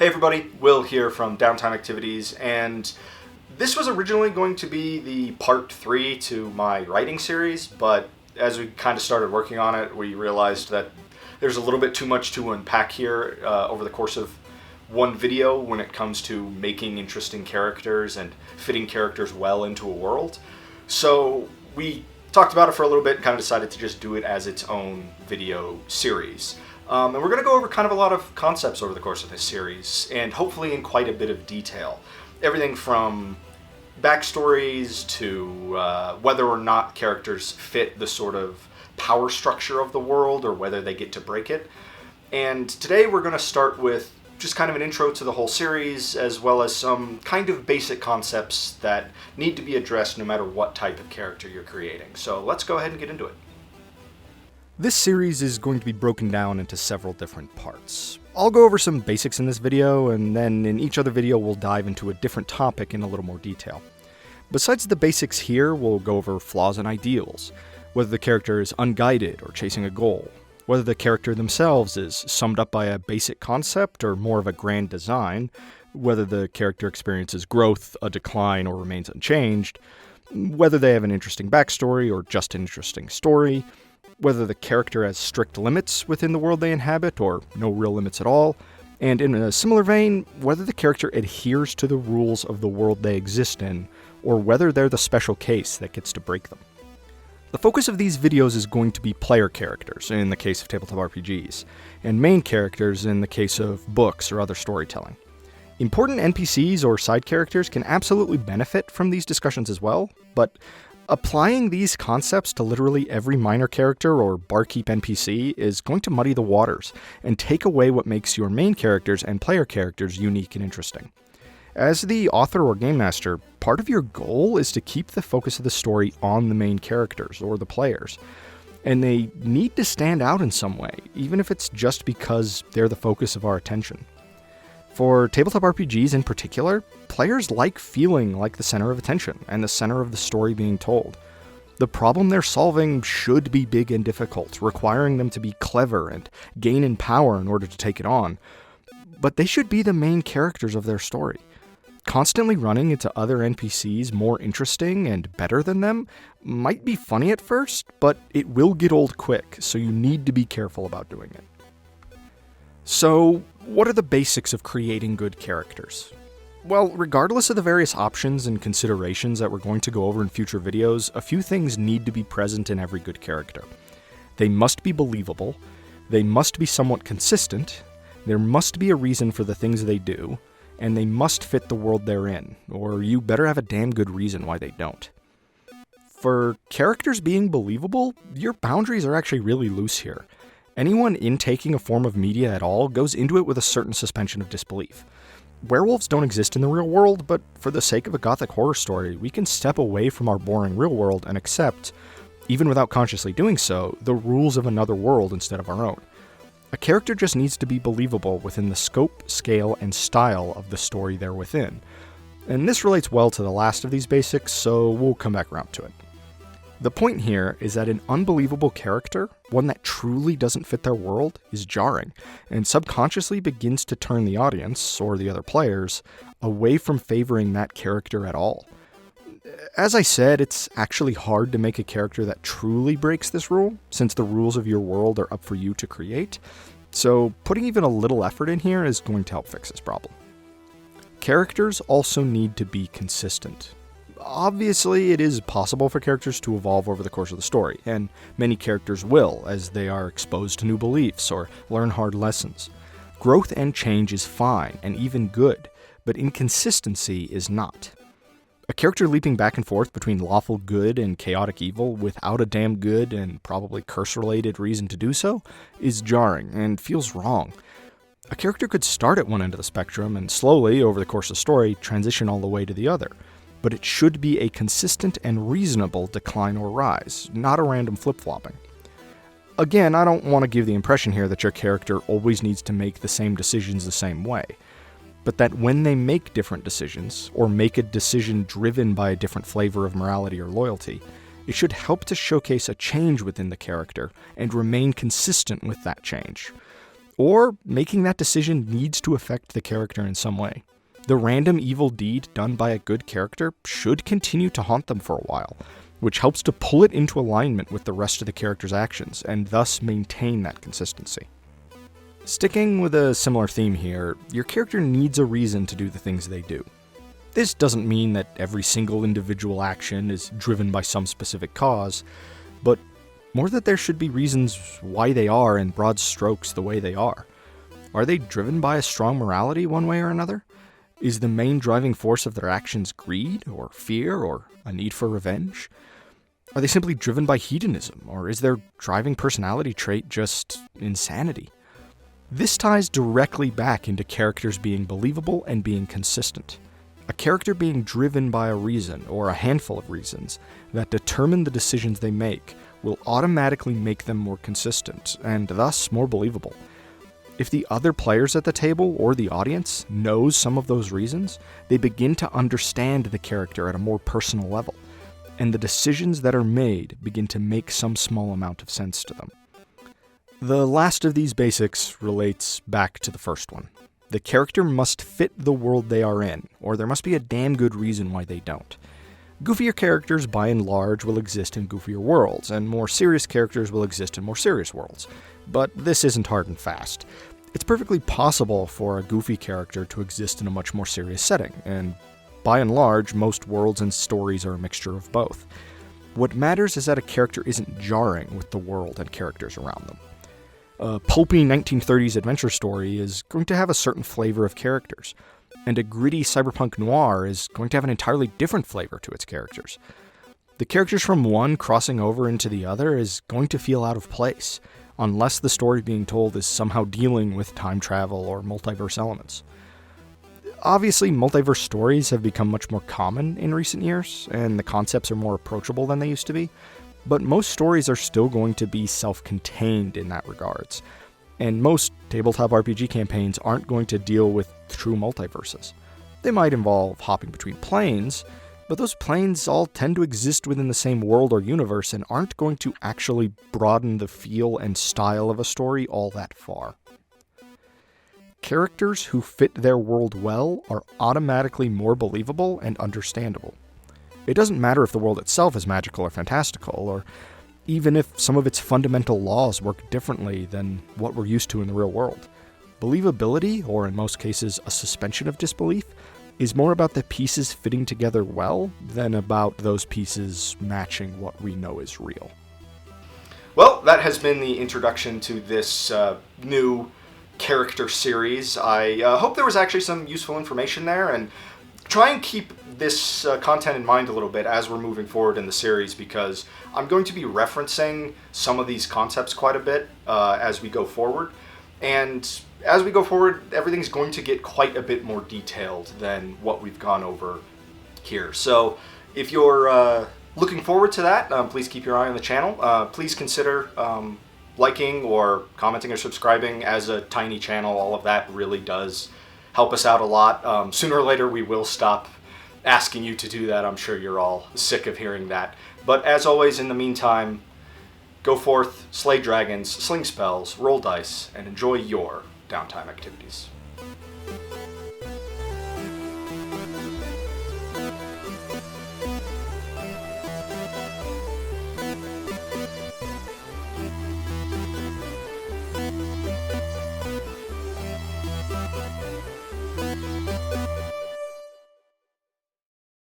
everybody, Will here from Downtime Activities, and this was originally going to be the part 3 to my writing series, but as we kind of started working on it, we realized that there's a little bit too much to unpack here over the course of one video when it comes to making interesting characters and fitting characters well into a world. So we talked about it for a little bit and kind of decided to just do it as its own video series. And we're going to go over kind of a lot of concepts over the course of this series, and hopefully in quite a bit of detail. Everything from backstories to whether or not characters fit the sort of power structure of the world or whether they get to break it. And today we're going to start with just kind of an intro to the whole series, as well as some kind of basic concepts that need to be addressed no matter what type of character you're creating. So let's go ahead and get into it. This series is going to be broken down into several different parts. I'll go over some basics in this video, and then in each other video we'll dive into a different topic in a little more detail. Besides the basics here, we'll go over flaws and ideals, whether the character is unguided or chasing a goal, whether the character themselves is summed up by a basic concept or more of a grand design, whether the character experiences growth, a decline, or remains unchanged, whether they have an interesting backstory or just an interesting story, whether the character has strict limits within the world they inhabit or no real limits at all, and in a similar vein, whether the character adheres to the rules of the world they exist in, or whether they're the special case that gets to break them. The focus of these videos is going to be player characters, in the case of tabletop RPGs, and main characters in the case of books or other storytelling. Important NPCs or side characters can absolutely benefit from these discussions as well, but applying these concepts to literally every minor character or barkeep NPC is going to muddy the waters and take away what makes your main characters and player characters unique and interesting. As the author or game master, part of your goal is to keep the focus of the story on the main characters or the players, and they need to stand out in some way, even if it's just because they're the focus of our attention. For tabletop RPGs in particular, players like feeling like the center of attention and the center of the story being told. The problem they're solving should be big and difficult, requiring them to be clever and gain in power in order to take it on, but they should be the main characters of their story. Constantly running into other NPCs more interesting and better than them might be funny at first, but it will get old quick, so you need to be careful about doing it. So, what are the basics of creating good characters? Well, regardless of the various options and considerations that we're going to go over in future videos, a few things need to be present in every good character. They must be believable, they must be somewhat consistent, there must be a reason for the things they do, and they must fit the world they're in, or you better have a damn good reason why they don't. For characters being believable, your boundaries are actually really loose here. Anyone intaking a form of media at all goes into it with a certain suspension of disbelief. Werewolves don't exist in the real world, but for the sake of a gothic horror story, we can step away from our boring real world and accept, even without consciously doing so, the rules of another world instead of our own. A character just needs to be believable within the scope, scale, and style of the story they're within. And this relates well to the last of these basics, so we'll come back around to it. The point here is that an unbelievable character, one that truly doesn't fit their world, is jarring, and subconsciously begins to turn the audience, or the other players, away from favoring that character at all. As I said, it's actually hard to make a character that truly breaks this rule, since the rules of your world are up for you to create, so putting even a little effort in here is going to help fix this problem. Characters also need to be consistent. Obviously, it is possible for characters to evolve over the course of the story, and many characters will, as they are exposed to new beliefs or learn hard lessons. Growth and change is fine, and even good, but inconsistency is not. A character leaping back and forth between lawful good and chaotic evil without a damn good and probably curse-related reason to do so is jarring and feels wrong. A character could start at one end of the spectrum and slowly, over the course of the story, transition all the way to the other, but it should be a consistent and reasonable decline or rise, not a random flip-flopping. Again, I don't want to give the impression here that your character always needs to make the same decisions the same way, but that when they make different decisions, or make a decision driven by a different flavor of morality or loyalty, it should help to showcase a change within the character and remain consistent with that change. or making that decision needs to affect the character in some way. The random evil deed done by a good character should continue to haunt them for a while, which helps to pull it into alignment with the rest of the character's actions, and thus maintain that consistency. Sticking with a similar theme here, your character needs a reason to do the things they do. This doesn't mean that every single individual action is driven by some specific cause, but more that there should be reasons why they are in broad strokes the way they are. Are they driven by a strong morality one way or another? Is the main driving force of their actions greed, or fear, or a need for revenge? Are they simply driven by hedonism, or is their driving personality trait just insanity? This ties directly back into characters being believable and being consistent. A character being driven by a reason, or a handful of reasons, that determine the decisions they make will automatically make them more consistent, and thus more believable. If the other players at the table, or the audience, knows some of those reasons, they begin to understand the character at a more personal level, and the decisions that are made begin to make some small amount of sense to them. The last of these basics relates back to the first one. The character must fit the world they are in, or there must be a damn good reason why they don't. Goofier characters, by and large, will exist in goofier worlds, and more serious characters will exist in more serious worlds. But this isn't hard and fast. It's perfectly possible for a goofy character to exist in a much more serious setting, and by and large, most worlds and stories are a mixture of both. What matters is that a character isn't jarring with the world and characters around them. A pulpy 1930s adventure story is going to have a certain flavor of characters, and a gritty cyberpunk noir is going to have an entirely different flavor to its characters. The characters from one crossing over into the other is going to feel out of place, unless the story being told is somehow dealing with time travel or multiverse elements. Obviously, multiverse stories have become much more common in recent years, and the concepts are more approachable than they used to be, but most stories are still going to be self-contained in that regards, and most tabletop RPG campaigns aren't going to deal with true multiverses. They might involve hopping between planes, but those planes all tend to exist within the same world or universe and aren't going to actually broaden the feel and style of a story all that far. Characters who fit their world well are automatically more believable and understandable. It doesn't matter if the world itself is magical or fantastical, or even if some of its fundamental laws work differently than what we're used to in the real world. Believability, or in most cases a suspension of disbelief, is more about the pieces fitting together well than about those pieces matching what we know is real. Well, that has been the introduction to this new character series. I hope there was actually some useful information there, and try and keep this content in mind a little bit as we're moving forward in the series, because I'm going to be referencing some of these concepts quite a bit as we go forward. And as we go forward, everything's going to get quite a bit more detailed than what we've gone over here. So if you're looking forward to that, please keep your eye on the channel. Please consider liking or commenting or subscribing. As a tiny channel, all of that really does help us out a lot. Sooner or later, we will stop asking you to do that. I'm sure you're all sick of hearing that. But as always, in the meantime, go forth, slay dragons, sling spells, roll dice, and enjoy your downtime activities.